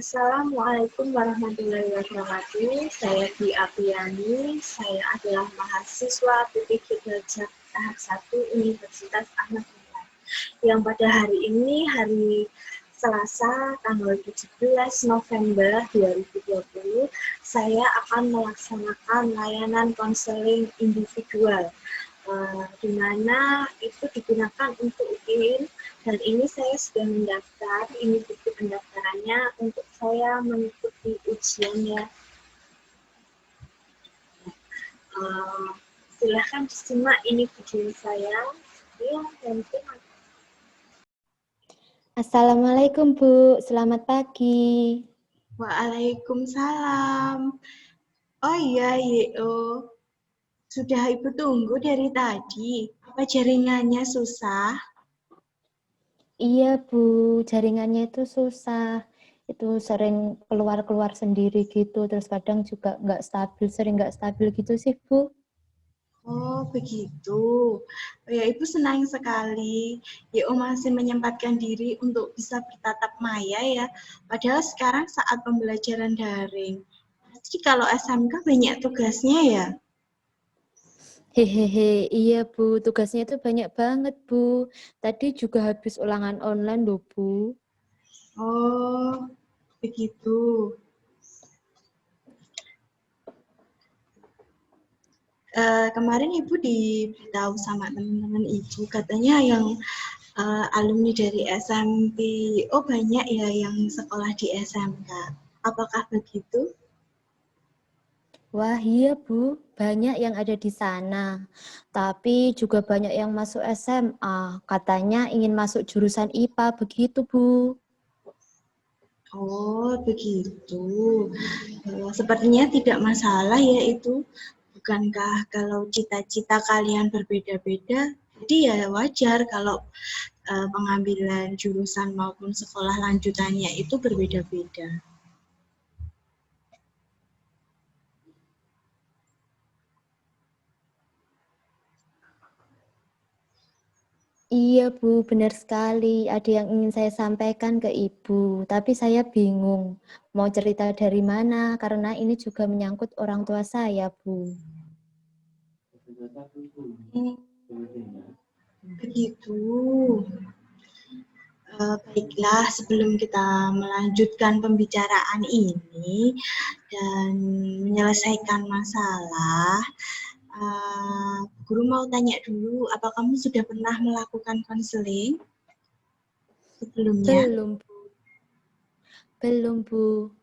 Assalamualaikum warahmatullahi wabarakatuh. Saya Dwi Apriani. Saya adalah mahasiswa PPG Belajar tahap 1 Universitas Ahmad Yani. Yang pada hari ini, hari Selasa, tanggal 17 November 2020, saya akan melaksanakan layanan konseling individual, di mana itu digunakan untuk UIN. Dan ini saya sudah mendaftar, ini bukti pendaftarannya untuk saya mengikuti ujiannya. Silahkan disimak ini video saya. Dan terima kasih. Assalamualaikum Bu, selamat pagi. Waalaikumsalam. Oh iya, Yeo. Sudah Ibu tunggu dari tadi. Apa jaringannya susah? Iya Bu, jaringannya itu susah. Itu sering keluar-keluar sendiri gitu, terus kadang juga sering nggak stabil gitu sih Bu. Oh, begitu. Ya, Ibu senang sekali. Yeo masih menyempatkan diri untuk bisa bertatap maya ya. Padahal sekarang saat pembelajaran daring. Jadi kalau SMK banyak tugasnya ya? Hehehe, iya Bu, tugasnya itu banyak banget Bu. Tadi juga habis ulangan online loh Bu. Oh, begitu. Kemarin Ibu diberitahu sama teman-teman Ibu, katanya yang alumni dari SMP, oh banyak ya yang sekolah di SMK. Apakah begitu? Wah iya Bu, banyak yang ada di sana. Tapi juga banyak yang masuk SMA. Katanya ingin masuk jurusan IPA, begitu Bu. Oh, begitu. Sepertinya tidak masalah ya itu. Bukankah kalau cita-cita kalian berbeda-beda, jadi ya wajar kalau pengambilan jurusan maupun sekolah lanjutannya itu berbeda-beda. Iya Bu, benar sekali. Ada yang ingin saya sampaikan ke Ibu, tapi saya bingung mau cerita dari mana karena ini juga menyangkut orang tua saya, Bu. Begitu. Baiklah, sebelum kita melanjutkan pembicaraan ini dan menyelesaikan masalah, guru mau tanya dulu, apa kamu sudah pernah melakukan konseling sebelumnya? Belum, Bu. Belum, Bu.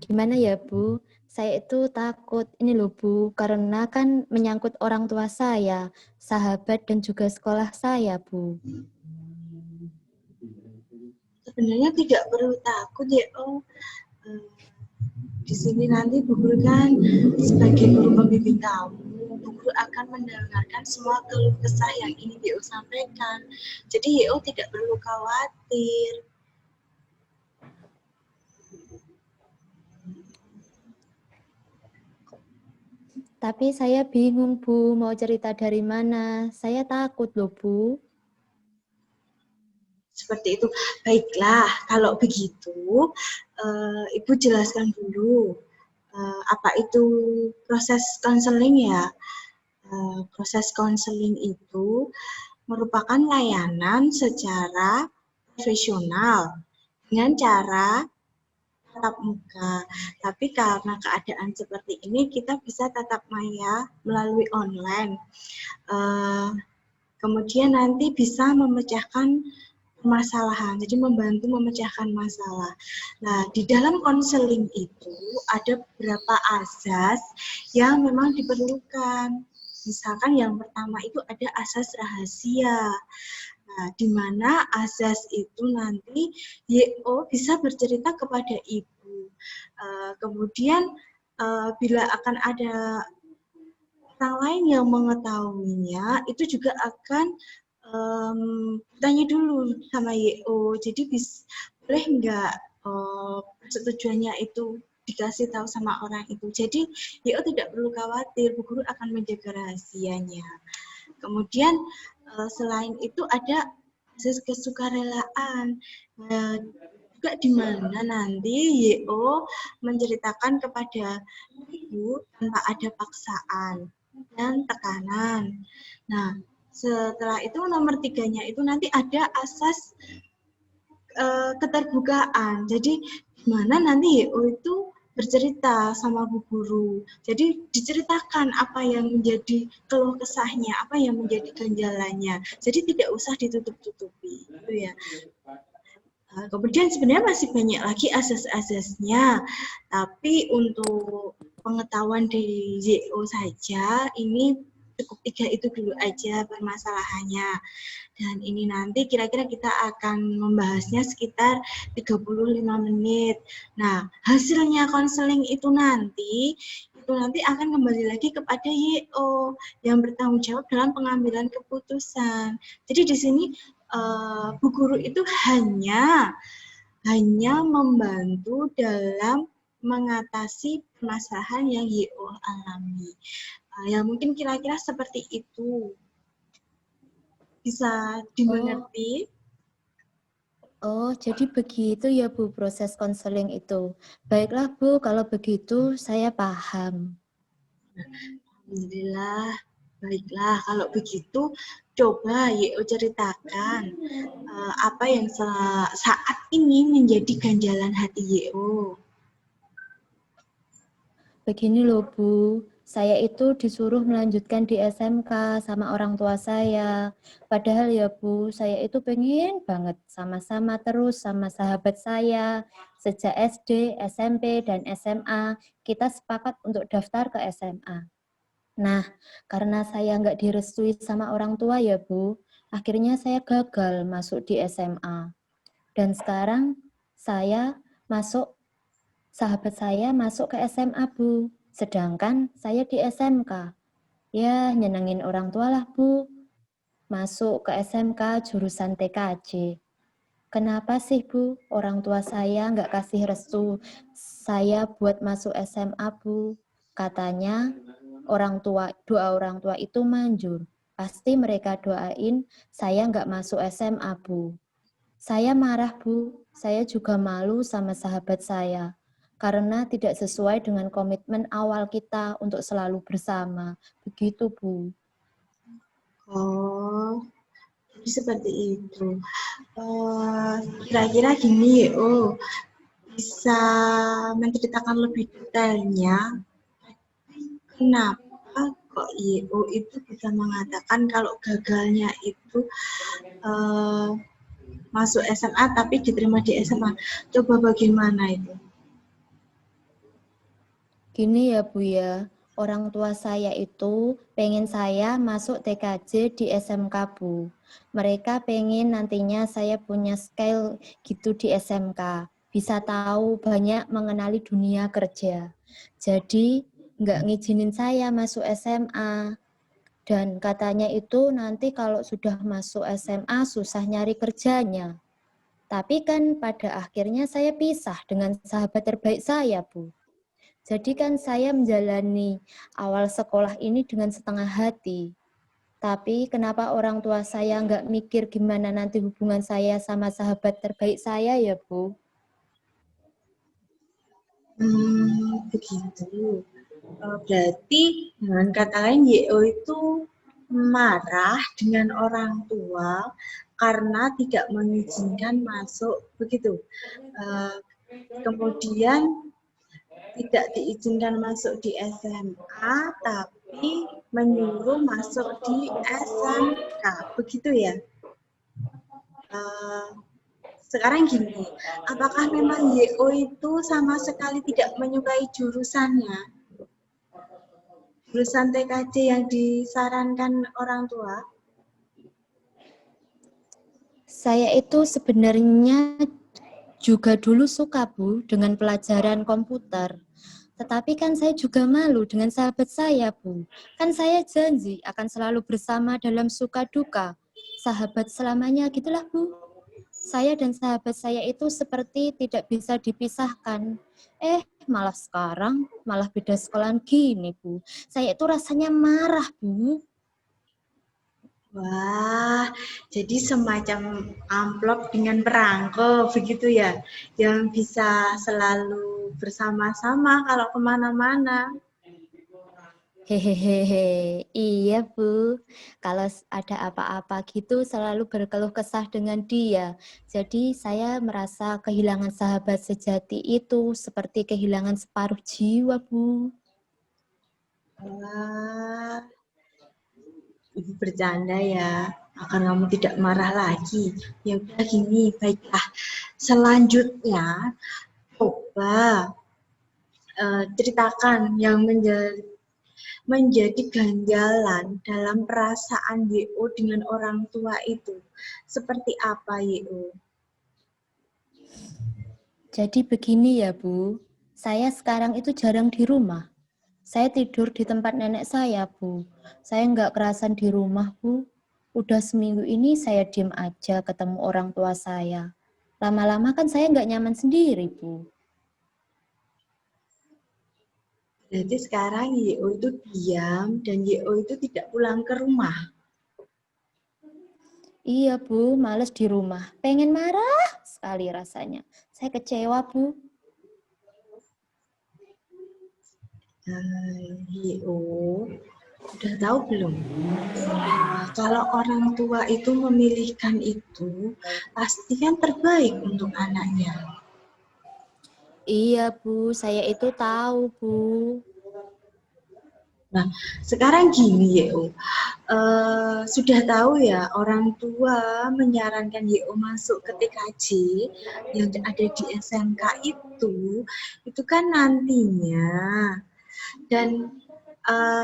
Gimana ya, Bu? Saya itu takut ini loh, Bu, karena kan menyangkut orang tua saya, sahabat dan juga sekolah saya, Bu. Sebenarnya tidak perlu takut ya, di sini nanti Bu Guru kan sebagai guru pembimbing kamu, Bu Guru akan mendengarkan semua keluh kesah yang ingin Yo sampaikan. Jadi Yo tidak perlu khawatir. Tapi saya bingung, Bu, mau cerita dari mana. Saya takut loh, Bu. Seperti itu. Baiklah, kalau begitu, Ibu jelaskan dulu apa itu proses konseling ya. Proses konseling itu merupakan layanan secara profesional dengan cara tatap muka. Tapi karena keadaan seperti ini, kita bisa tatap maya melalui online. Kemudian nanti bisa memecahkan permasalahan, jadi membantu memecahkan masalah. Nah, di dalam konseling itu ada beberapa azas yang memang diperlukan. Misalkan yang pertama itu ada asas rahasia. Nah, di mana azas itu nanti YO bisa bercerita kepada ibu. Kemudian bila akan ada orang lain yang mengetahuinya, itu juga akan tanya dulu sama YO. Jadi boleh nggak persetujuannya itu dikasih tahu sama orang itu. Jadi YO tidak perlu khawatir, Bu Guru akan menjaga rahasianya. Kemudian selain itu ada asas kesukarelaan. juga di mana nanti YO menceritakan kepada ibu tanpa ada paksaan dan tekanan. Nah, setelah itu nomor 3-nya itu nanti ada asas keterbukaan. Jadi gimana nanti YO itu bercerita sama Bu Guru. Jadi diceritakan apa yang menjadi keluh kesahnya, apa yang menjadi ganjalannya. Jadi tidak usah ditutup-tutupi, gitu ya. Kemudian sebenarnya masih banyak lagi asas-asasnya, tapi untuk pengetahuan dari YO saja ini cukup 3 itu dulu aja permasalahannya. Dan ini nanti kira-kira kita akan membahasnya sekitar 35 menit. Nah, hasilnya konseling itu nanti akan kembali lagi kepada YO yang bertanggung jawab dalam pengambilan keputusan. Jadi di sini Bu Guru itu hanya membantu dalam mengatasi permasalahan yang YO alami. Ya mungkin kira-kira seperti itu. Bisa dimengerti? Oh, jadi begitu ya Bu proses konseling itu. Baiklah Bu, kalau begitu saya paham. Alhamdulillah. Baiklah, kalau begitu coba YO ceritakan apa yang saat ini menjadi ganjalan hati YO. Begini loh Bu, saya itu disuruh melanjutkan di SMK sama orang tua saya. Padahal ya Bu, saya itu pengen banget sama-sama terus sama sahabat saya. Sejak SD, SMP, dan SMA, kita sepakat untuk daftar ke SMA. Nah, karena saya nggak direstui sama orang tua ya Bu, akhirnya saya gagal masuk di SMA. Dan sekarang sahabat saya masuk ke SMA Bu, sedangkan saya di SMK. Ya, nyenengin orang tua lah Bu, masuk ke SMK jurusan TKJ. Kenapa sih Bu, orang tua saya nggak kasih restu saya buat masuk SMA Bu? Katanya doa orang tua itu manjur. Pasti mereka doain saya nggak masuk SMA Bu. Saya marah Bu, saya juga malu sama sahabat saya. Karena tidak sesuai dengan komitmen awal kita untuk selalu bersama. Begitu Bu. Oh, jadi seperti itu. Kira-kira gini YO, bisa menceritakan lebih detailnya kenapa kok YO itu bisa mengatakan kalau gagalnya itu masuk SMA tapi diterima di SMA. Coba bagaimana itu? Gini ya Bu ya, orang tua saya itu pengen saya masuk TKJ di SMK Bu. Mereka pengen nantinya saya punya skill gitu di SMK. Bisa tahu banyak mengenali dunia kerja. Jadi nggak ngizinin saya masuk SMA. Dan katanya itu nanti kalau sudah masuk SMA susah nyari kerjanya. Tapi kan pada akhirnya saya pisah dengan sahabat terbaik saya Bu. Jadi kan saya menjalani awal sekolah ini dengan setengah hati. Tapi kenapa orang tua saya nggak mikir gimana nanti hubungan saya sama sahabat terbaik saya ya, Bu? Begitu. Berarti dengan kata lain YO itu marah dengan orang tua karena tidak mengizinkan masuk begitu. Kemudian tidak diizinkan masuk di SMA, tapi menyuruh masuk di SMK, begitu ya? Sekarang gini, apakah memang YO itu sama sekali tidak menyukai jurusannya? Jurusan TKJ yang disarankan orang tua? Saya itu sebenarnya juga dulu suka, Bu, dengan pelajaran komputer. Tetapi kan saya juga malu dengan sahabat saya, Bu. Kan saya janji akan selalu bersama dalam suka duka. Sahabat selamanya gitulah, Bu. Saya dan sahabat saya itu seperti tidak bisa dipisahkan. Malah sekarang, malah beda sekolahan gini, Bu. Saya itu rasanya marah, Bu. Wah, jadi semacam amplop dengan perangko, begitu ya, yang bisa selalu bersama-sama kalau kemana-mana. Hehehe, iya Bu. Kalau ada apa-apa gitu selalu berkeluh kesah dengan dia. Jadi saya merasa kehilangan sahabat sejati itu seperti kehilangan separuh jiwa, Bu. Wah, Ibu bercanda ya, agar kamu tidak marah lagi. Ya udah gini, baiklah. Selanjutnya, coba ceritakan yang menjadi ganjalan dalam perasaan YO dengan orang tua itu. Seperti apa YO? Jadi begini ya, Bu. Saya sekarang itu jarang di rumah. Saya tidur di tempat nenek saya, Bu. Saya nggak kerasan di rumah, Bu. Udah seminggu ini saya diem aja ketemu orang tua saya. Lama-lama kan saya nggak nyaman sendiri, Bu. Jadi sekarang YO itu diam dan YO itu tidak pulang ke rumah. Iya, Bu. Males di rumah. Pengen marah sekali rasanya. Saya kecewa, Bu. YO, udah tahu belum? Kalau orang tua itu memilihkan itu, pasti kan terbaik untuk anaknya. Iya, Bu. Saya itu tahu, Bu. Nah, sekarang gini YO, sudah tahu ya orang tua menyarankan YO masuk ke TKJ yang ada di SMK itu kan nantinya dan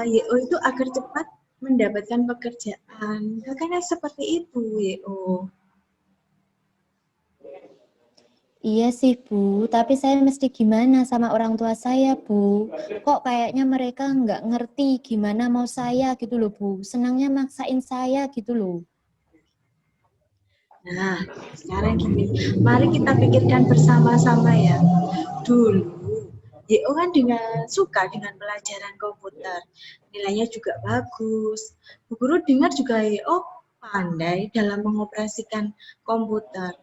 YO itu agar cepat mendapatkan pekerjaan. Makanya seperti itu YO. Iya sih, Bu. Tapi saya mesti gimana sama orang tua saya, Bu? Kok kayaknya mereka nggak ngerti gimana mau saya gitu loh, Bu. Senangnya maksain saya gitu loh. Nah, sekarang gini, mari kita pikirkan bersama-sama ya. Dulu, YO kan suka dengan pelajaran komputer. Nilainya juga bagus. Bu Guru dengar juga YO pandai dalam mengoperasikan komputer.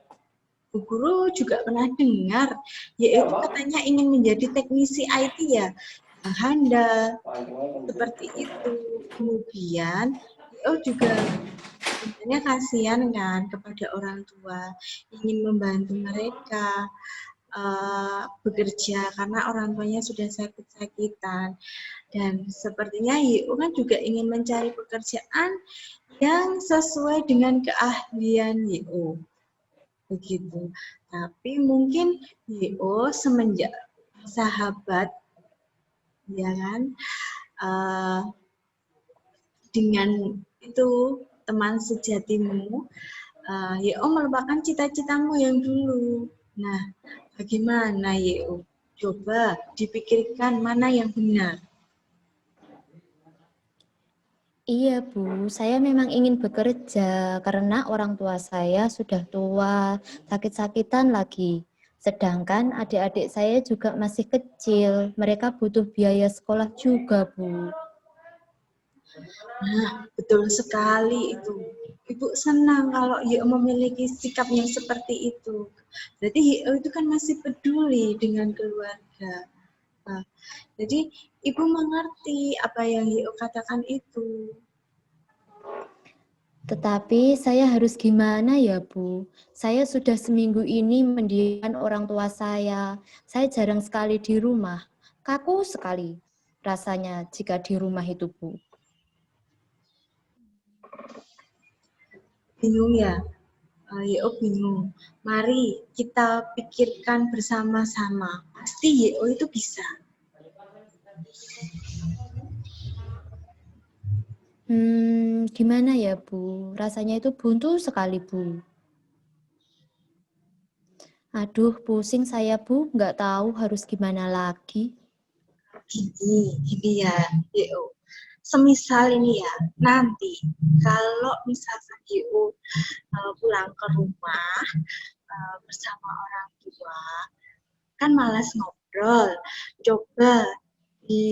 Bu Guru juga pernah dengar, YO katanya ingin menjadi teknisi IT ya, yang handal, seperti itu. Kemudian, YO juga sebenarnya kasihan kan kepada orang tua, ingin membantu mereka bekerja karena orang tuanya sudah sakit-sakitan. Dan sepertinya YU kan juga ingin mencari pekerjaan yang sesuai dengan keahlian YU. Begitu. Tapi mungkin YU semenjak sahabat, ya kan, uh, dengan itu teman sejatimu, YO melupakan cita-citamu yang dulu. Nah, bagaimana YO? Coba dipikirkan mana yang benar. Iya, Bu. Saya memang ingin bekerja karena orang tua saya sudah tua, sakit-sakitan lagi. Sedangkan adik-adik saya juga masih kecil. Mereka butuh biaya sekolah juga, Bu. Nah, betul sekali itu. Ibu senang kalau YO memiliki sikap yang seperti itu. Berarti YO itu kan masih peduli dengan keluarga. Nah, jadi ibu mengerti apa yang YO katakan itu. Tetapi saya harus gimana ya, Bu? Saya sudah seminggu ini mendiamkan orang tua saya. Saya jarang sekali di rumah. Kaku sekali rasanya jika di rumah itu, Bu. Bingung ya? YO bingung. Mari kita pikirkan bersama-sama. Pasti YO itu bisa. Gimana ya, Bu? Rasanya itu buntu sekali, Bu. Aduh, pusing saya, Bu. Nggak tahu harus gimana lagi. Gini ya, YO. Semisal ini ya, nanti kalau misalkan YO pulang ke rumah bersama orang tua, kan malas ngobrol. Coba di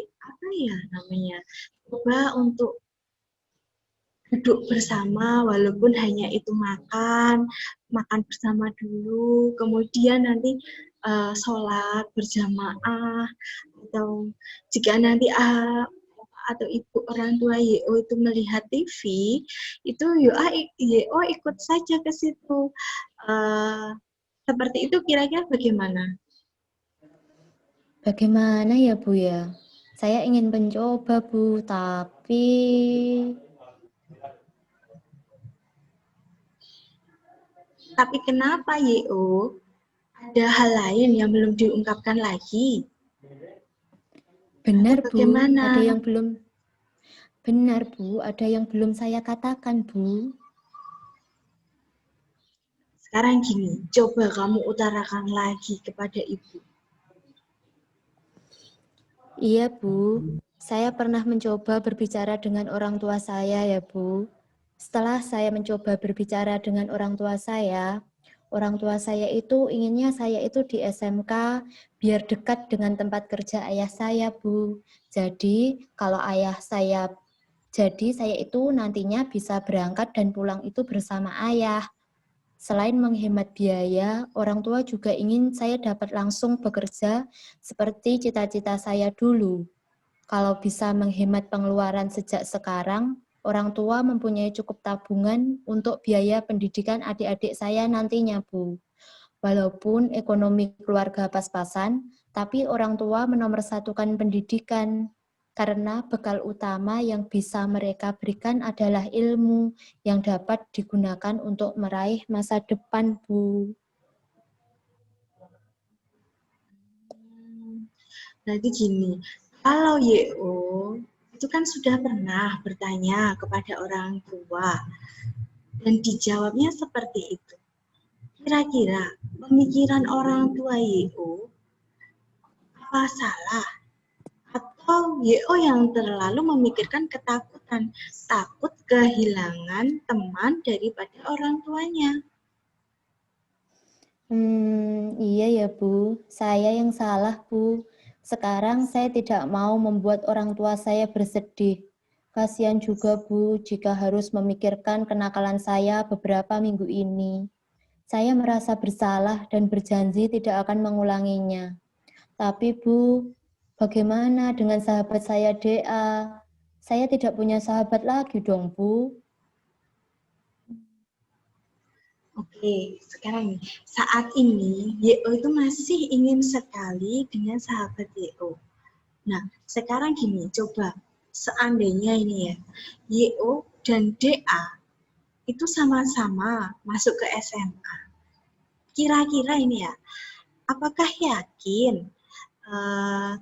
apa ya namanya? Coba untuk duduk bersama walaupun hanya itu makan bersama dulu, kemudian nanti sholat berjamaah, atau jika nanti atau ibu orang tua YO itu melihat TV, itu YO ikut saja ke situ. Seperti itu kira-kira bagaimana? Bagaimana ya Bu ya? Saya ingin mencoba Bu, tapi kenapa YO? Ada hal lain yang belum diungkapkan lagi? benar Atau Bu, bagaimana? ada yang belum benar Bu, ada yang belum saya katakan Bu. Sekarang gini, coba kamu utarakan lagi kepada ibu. Iya Bu, saya pernah mencoba berbicara dengan orang tua saya ya Bu. Setelah saya mencoba berbicara dengan orang tua saya itu inginnya saya itu di SMK biar dekat dengan tempat kerja ayah saya Bu. Jadi saya itu nantinya bisa berangkat dan pulang itu bersama ayah. Selain menghemat biaya, orang tua juga ingin saya dapat langsung bekerja seperti cita-cita saya dulu. Kalau bisa menghemat pengeluaran sejak sekarang, orang tua mempunyai cukup tabungan untuk biaya pendidikan adik-adik saya nantinya, Bu. Walaupun ekonomi keluarga pas-pasan, tapi orang tua menomorsatukan pendidikan karena bekal utama yang bisa mereka berikan adalah ilmu yang dapat digunakan untuk meraih masa depan, Bu. Nanti gini, kalau YO itu kan sudah pernah bertanya kepada orang tua dan dijawabnya seperti itu. Kira-kira pemikiran orang tua YO apa salah? Atau YO yang terlalu memikirkan ketakutan, takut kehilangan teman daripada orang tuanya? Iya ya Bu, saya yang salah Bu. Sekarang saya tidak mau membuat orang tua saya bersedih. Kasihan juga Bu jika harus memikirkan kenakalan saya beberapa minggu ini. Saya merasa bersalah dan berjanji tidak akan mengulanginya. Tapi Bu, bagaimana dengan sahabat saya DA? Saya tidak punya sahabat lagi dong Bu. Oke, sekarang nih, saat ini YO itu masih ingin sekali dengan sahabat YO. Nah, sekarang gini, coba seandainya ini ya, YO dan DA itu sama-sama masuk ke SMA. Kira-kira ini ya, apakah yakin uh,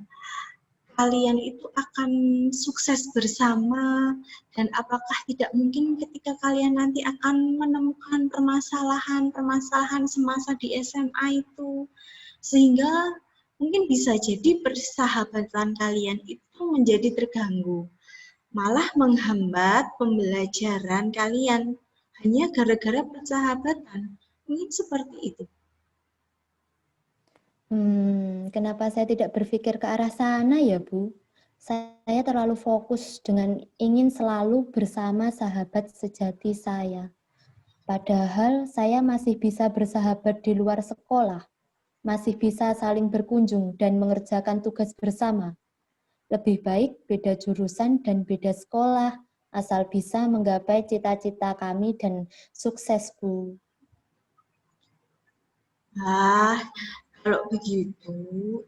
kalian itu akan sukses bersama, dan apakah tidak mungkin ketika kalian nanti akan menemukan permasalahan-permasalahan semasa di SMA itu, sehingga mungkin bisa jadi persahabatan kalian itu menjadi terganggu, malah menghambat pembelajaran kalian hanya gara-gara persahabatan. Mungkin seperti itu. Kenapa saya tidak berpikir ke arah sana ya, Bu? Saya terlalu fokus dengan ingin selalu bersama sahabat sejati saya. Padahal saya masih bisa bersahabat di luar sekolah, masih bisa saling berkunjung dan mengerjakan tugas bersama. Lebih baik beda jurusan dan beda sekolah, asal bisa menggapai cita-cita kami dan sukses, Bu. Kalau begitu,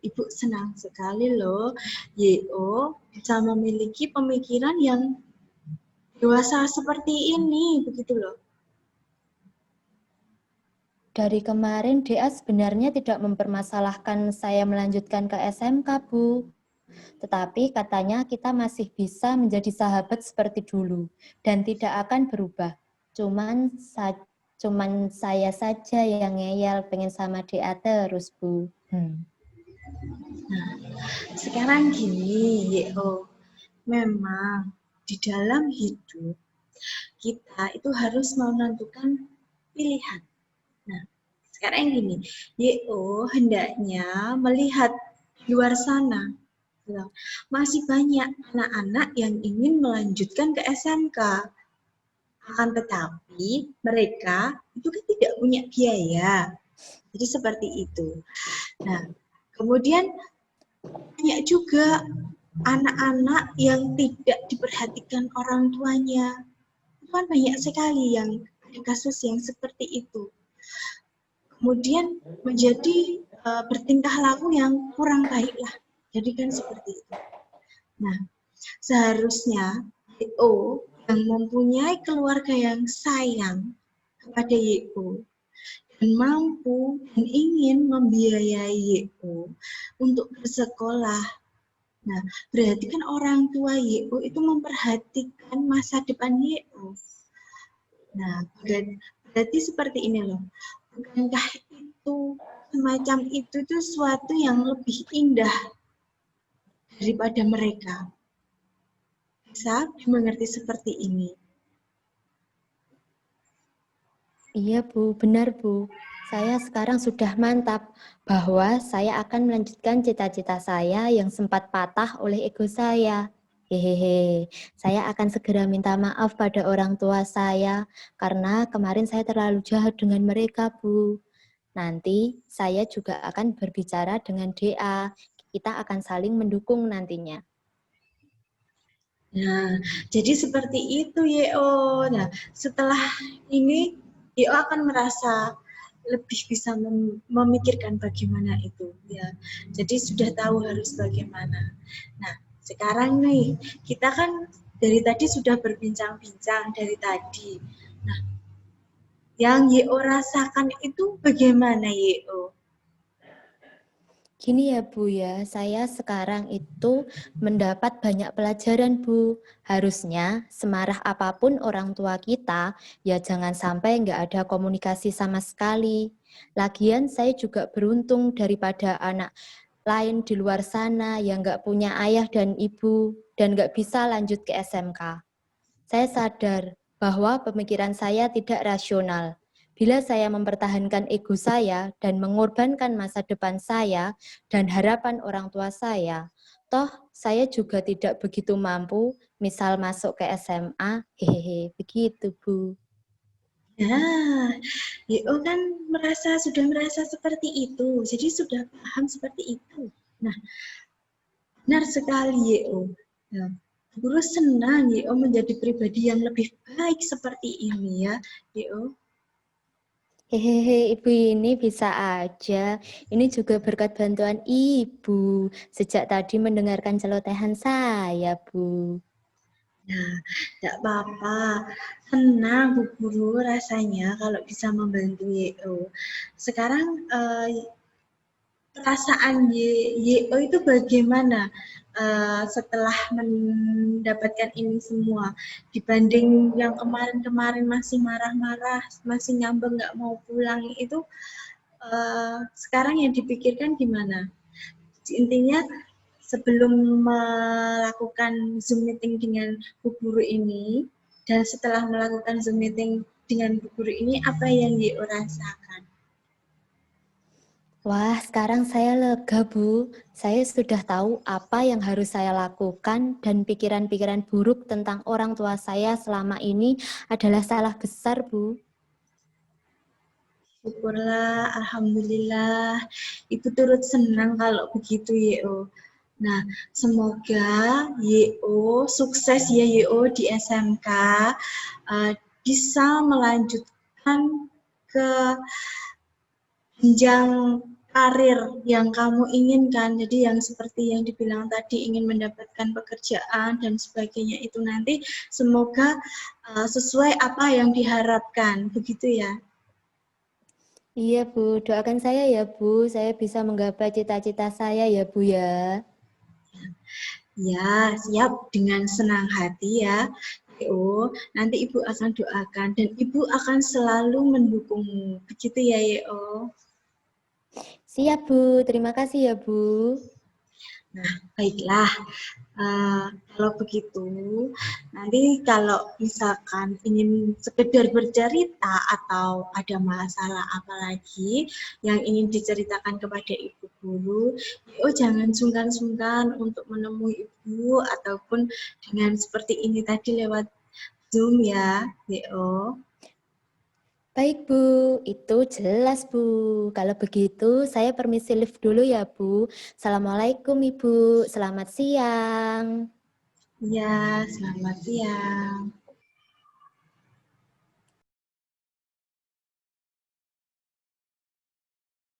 Ibu senang sekali loh YO bisa memiliki pemikiran yang dewasa seperti ini, begitu loh. Dari kemarin DA sebenarnya tidak mempermasalahkan saya melanjutkan ke SMK, Bu. Tetapi katanya kita masih bisa menjadi sahabat seperti dulu dan tidak akan berubah. Cuman saya saja yang ngeyel pengen sama DA terus, Bu. Nah, sekarang gini, YO, memang di dalam hidup kita itu harus menentukan pilihan. Nah, sekarang gini, YO hendaknya melihat di luar sana. Masih banyak anak-anak yang ingin melanjutkan ke SMK. Akan tetapi mereka itu kan tidak punya biaya. Jadi seperti itu. Nah, kemudian banyak juga anak-anak yang tidak diperhatikan orang tuanya. Itu kan banyak sekali yang ada kasus yang seperti itu. Kemudian menjadi bertingkah laku yang kurang baik lah. Jadi kan seperti itu. Nah, seharusnya YO yang mempunyai keluarga yang sayang kepada YO dan mampu dan ingin membiayai YO untuk bersekolah. Nah, berarti kan orang tua YO itu memperhatikan masa depan YO. Nah, berarti seperti ini loh. Bukankah itu semacam itu suatu yang lebih indah daripada mereka? Bisa dimengerti seperti ini. Iya Bu, benar Bu. Saya sekarang sudah mantap bahwa saya akan melanjutkan cita-cita saya yang sempat patah oleh ego saya. Hehehe, saya akan segera minta maaf pada orang tua saya karena kemarin saya terlalu jahat dengan mereka, Bu. Nanti saya juga akan berbicara dengan DA. Kita akan saling mendukung nantinya. Nah, jadi seperti itu YO. Nah, setelah ini YO akan merasa lebih bisa memikirkan bagaimana itu ya. Jadi sudah tahu harus bagaimana. Nah, sekarang nih kita kan dari tadi sudah berbincang-bincang dari tadi. Nah, yang YO rasakan itu bagaimana YO? Gini ya Bu ya, saya sekarang itu mendapat banyak pelajaran Bu. Harusnya semarah apapun orang tua kita, ya jangan sampai nggak ada komunikasi sama sekali. Lagian saya juga beruntung daripada anak lain di luar sana yang nggak punya ayah dan ibu dan nggak bisa lanjut ke SMK. Saya sadar bahwa pemikiran saya tidak rasional. Bila saya mempertahankan ego saya dan mengorbankan masa depan saya dan harapan orang tua saya, toh saya juga tidak begitu mampu, misal masuk ke SMA, hehehe, begitu Bu. Nah, YO kan sudah merasa seperti itu, jadi sudah paham seperti itu. Nah, benar sekali YO. Nah, Guru senang YO menjadi pribadi yang lebih baik seperti ini ya, YO. Hehehe, Ibu ini bisa aja. Ini juga berkat bantuan Ibu. Sejak tadi mendengarkan celotehan saya, Bu. Nah, tidak apa-apa. Senang Bu Guru rasanya kalau bisa membantu YO. Sekarang perasaan YO itu bagaimana setelah mendapatkan ini semua dibanding yang kemarin-kemarin masih marah-marah, masih ngambek nggak mau pulang itu sekarang yang dipikirkan gimana? Intinya sebelum melakukan Zoom meeting dengan Bu Guru ini dan setelah melakukan Zoom meeting dengan Bu Guru ini apa yang YO rasakan? Wah, sekarang saya lega, Bu. Saya sudah tahu apa yang harus saya lakukan dan pikiran-pikiran buruk tentang orang tua saya selama ini adalah salah besar, Bu. Syukurlah, Alhamdulillah. Ibu turut senang kalau begitu, YO. Nah, semoga YO sukses ya YO di SMK, bisa melanjutkan ke jenjang karir yang kamu inginkan. Jadi yang seperti yang dibilang tadi ingin mendapatkan pekerjaan dan sebagainya itu nanti semoga sesuai apa yang diharapkan. Begitu ya. Iya, Bu. Doakan saya ya, Bu. Saya bisa menggapai cita-cita saya ya, Bu ya. Ya, siap dengan senang hati ya. Yo, nanti Ibu akan doakan dan Ibu akan selalu mendukungmu. Begitu ya, Yo. Siap, Bu. Terima kasih ya, Bu. Nah, baiklah. Kalau begitu, nanti kalau misalkan ingin sekedar bercerita atau ada masalah apa lagi yang ingin diceritakan kepada Ibu Guru, jangan sungkan-sungkan untuk menemui Ibu ataupun dengan seperti ini tadi lewat Zoom ya, DO. Baik Bu, itu jelas Bu. Kalau begitu saya permisi live dulu ya Bu. Assalamualaikum Ibu, selamat siang. Ya, selamat siang.